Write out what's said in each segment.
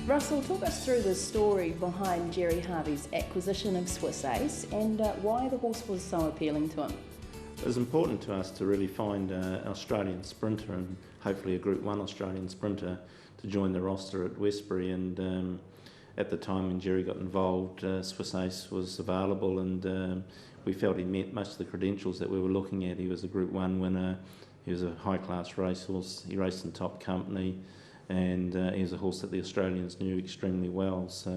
Russell, talk us through the story behind Jerry Harvey's acquisition of Swiss Ace and why the horse was so appealing to him. It was important to us to really find an Australian sprinter and hopefully a Group 1 Australian sprinter to join the roster at Westbury, and at the time when Jerry got involved, Swiss Ace was available, and we felt he met most of the credentials that we were looking at. He was a Group 1 winner, he was a high-class racehorse, he raced in top company, and he was a horse that the Australians knew extremely well. So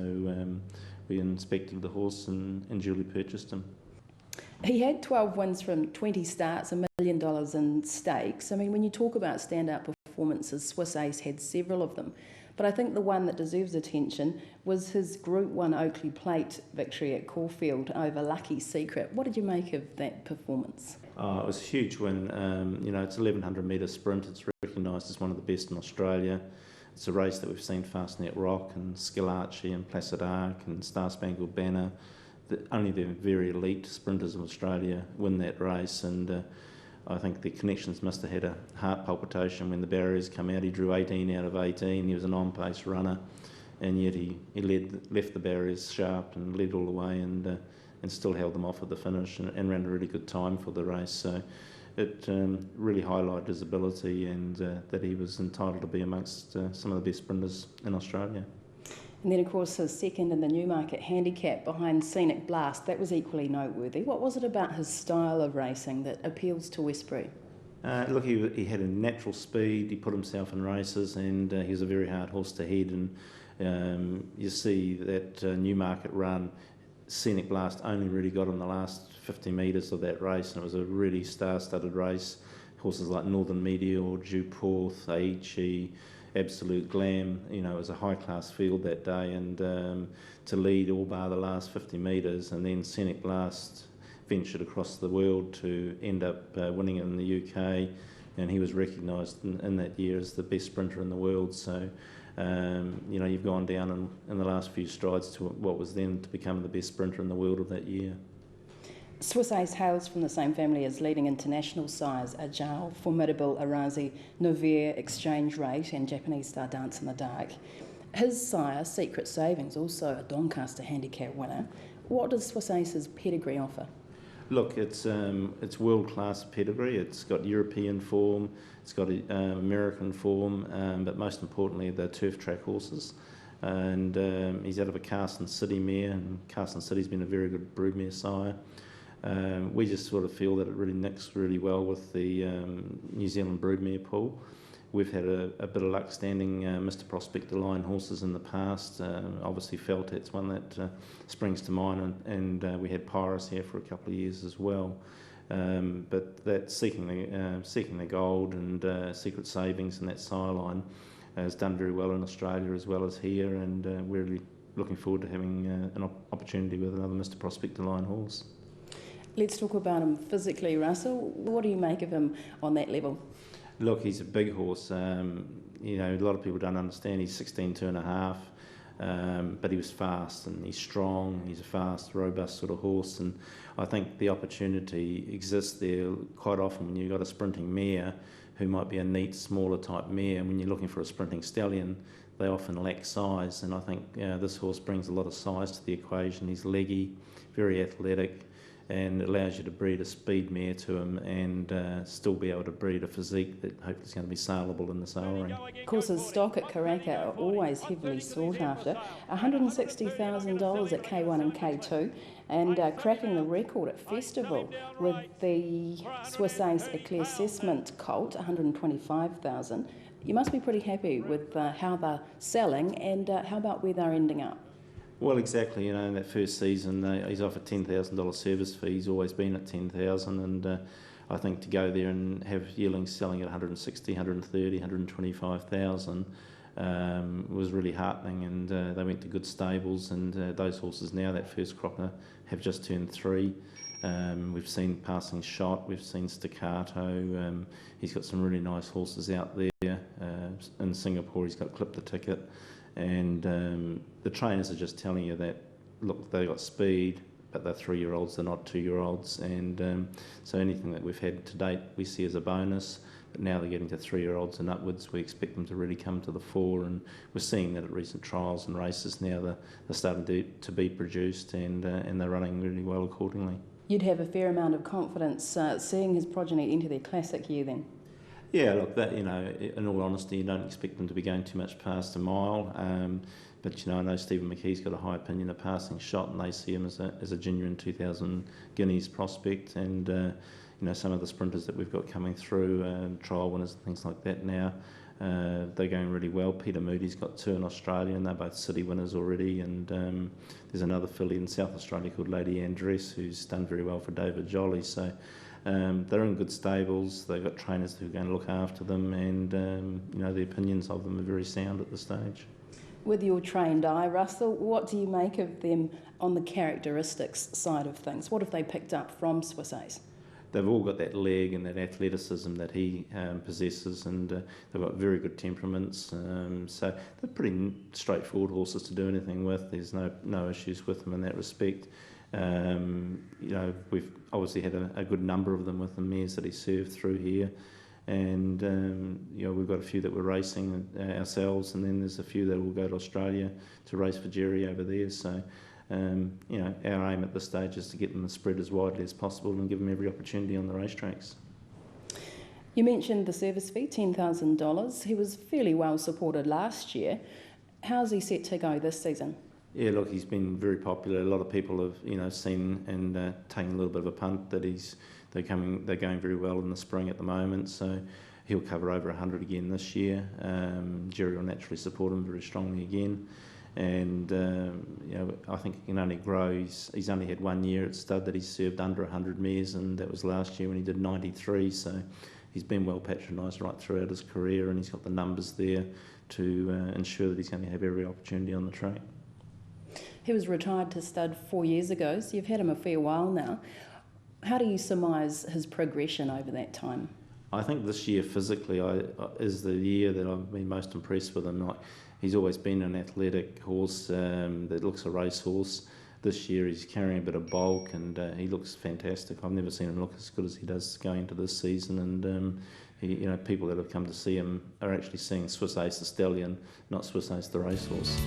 we inspected the horse and duly purchased him. He had 12 wins from 20 starts, $1 million in stakes. I mean, when you talk about standout performances, Swiss Ace had several of them. But I think the one that deserves attention was his Group 1 Oakley Plate victory at Caulfield over Lucky Secret. What did you make of that performance? It was a huge win. It's an 1100 metre sprint. It's recognised as one of the best in Australia. It's a race that we've seen Fastnet Rock and Skill Archie and Placid Arc and Star Spangled Banner. Only the very elite sprinters of Australia win that race, and I think the Connections must have had a heart palpitation when the barriers come out. He drew 18 out of 18. He was an on-pace runner, and yet he left the barriers sharp and led all the way, and still held them off at the finish and ran a really good time for the race. So it really highlighted his ability, and that he was entitled to be amongst some of the best sprinters in Australia. And then, of course, his second in the Newmarket handicap behind Scenic Blast, that was equally noteworthy. What was it about his style of racing that appeals to Westbury? Look, he had a natural speed, he put himself in races, and he was a very hard horse to head. And you see that Newmarket run, Scenic Blast only really got in the last 50 metres of that race, and it was a really star-studded race. Horses like Northern Meteor, Dewporth, Aichi, Absolute Glam, it was a high-class field that day, and to lead all bar the last 50 metres, and then Scenic Blast ventured across the world to end up winning in the UK, and he was recognised in that year as the best sprinter in the world. So, you've gone down in the last few strides to what was then to become the best sprinter in the world of that year. Swiss Ace hails from the same family as leading international sires Ajal, Formidable, Arazi, Novair, Exchange Rate and Japanese Star Dance in the Dark. His sire, Secret Savings, also a Doncaster handicap winner. What does Swiss Ace's pedigree offer? Look, it's world-class pedigree. It's got European form, it's got American form, but most importantly, they're turf track horses. And he's out of a Carson City mare, and Carson City's been a very good broodmare sire. We just sort of feel that it really nicks really well with the New Zealand broodmare pool. We've had a bit of luck standing Mr. Prospector line horses in the past. Obviously Feltet's one that springs to mind, and we had Pyrus here for a couple of years as well. But that Seeking the Gold and Secret Savings and that sire line has done very well in Australia as well as here, and we're really looking forward to having an opportunity with another Mr. Prospector line horse. Let's talk about him physically, Russell. What do you make of him on that level? Look, he's a big horse. A lot of people don't understand. He's 16.5, but he was fast and he's strong. He's a fast, robust sort of horse, and I think the opportunity exists there quite often when you've got a sprinting mare who might be a neat, smaller type mare, and when you're looking for a sprinting stallion, they often lack size, and I think this horse brings a lot of size to the equation. He's leggy, very athletic, and allows you to breed a speed mare to him and still be able to breed a physique that hopefully is going to be saleable in the sale ring. Of course, his stock at Karaka are always heavily sought after. $160,000 at K1 and K2, and cracking the record at Festival with the Swiss Ace Eclaircissement Colt, $125,000. You must be pretty happy with how they're selling, and how about where they're ending up? Well, exactly. In that first season, he's offered $10,000 service fee. He's always been at $10,000, and I think to go there and have yearlings selling at $160,000, $130,000, $125,000 was really heartening. And they went to good stables, and those horses now, that first cropper, have just turned 3. We've seen Passing Shot, we've seen Staccato. He's got some really nice horses out there. In Singapore, he's got Clip the Ticket. And the trainers are just telling you that, look, they've got speed, but they're 3-year-olds, they're not 2-year-olds. And so anything that we've had to date we see as a bonus, But now they're getting to 3-year-olds and upwards. We expect them to really come to the fore, and we're seeing that at recent trials and races now. They're starting to be produced, and they're running really well accordingly. You'd have a fair amount of confidence seeing his progeny into their classic year then? Yeah, look, that, you know, in all honesty, you don't expect them to be going too much past a mile. But, you know, I know Stephen McKee's got a high opinion of passing shot, and they see him as a genuine 2,000 guineas prospect. And, you know, some of the sprinters that we've got coming through, trial winners and things like that now, they're going really well. Peter Moody's got 2 in Australia, and they're both city winners already. And there's another filly in South Australia called Lady Andress, who's done very well for David Jolly. So they're in good stables. They've got trainers who are going to look after them, and you know, the opinions of them are very sound at this stage. With your trained eye, Russell, what do you make of them on the characteristics side of things? What have they picked up from Swiss Ace? They've all got that leg and that athleticism that he possesses, and they've got very good temperaments. So they're pretty straightforward horses to do anything with. There's no issues with them in that respect. You know, we've obviously had a good number of them with the mares that he served through here, and you know, we've got a few that we're racing ourselves, and then there's a few that will go to Australia to race for Jerry over there. So you know, our aim at this stage is to get them spread as widely as possible and give them every opportunity on the racetracks. You mentioned the service fee, $10,000. He was fairly well supported last year. How's he set to go this season? Yeah, look, he's been very popular. A lot of people have, you know, seen and taken a little bit of a punt that they're going very well in the spring at the moment. So he'll cover over 100 again this year. Jerry will naturally support him very strongly again, and you know, I think he can only grow. He's only had 1 year at Stud that he's served under 100 mares, and that was last year when he did 93. So he's been well patronised right throughout his career, and he's got the numbers there to ensure that he's going to have every opportunity on the track. He was retired to Stud 4 years ago, so you've had him a fair while now. How do you surmise his progression over that time? I think this year physically is the year that I've been most impressed with him. Like, he's always been an athletic horse that looks a racehorse. This year he's carrying a bit of bulk, and he looks fantastic. I've never seen him look as good as he does going into this season, and you know, people that have come to see him are actually seeing Swiss Ace the Stallion, not Swiss Ace the racehorse.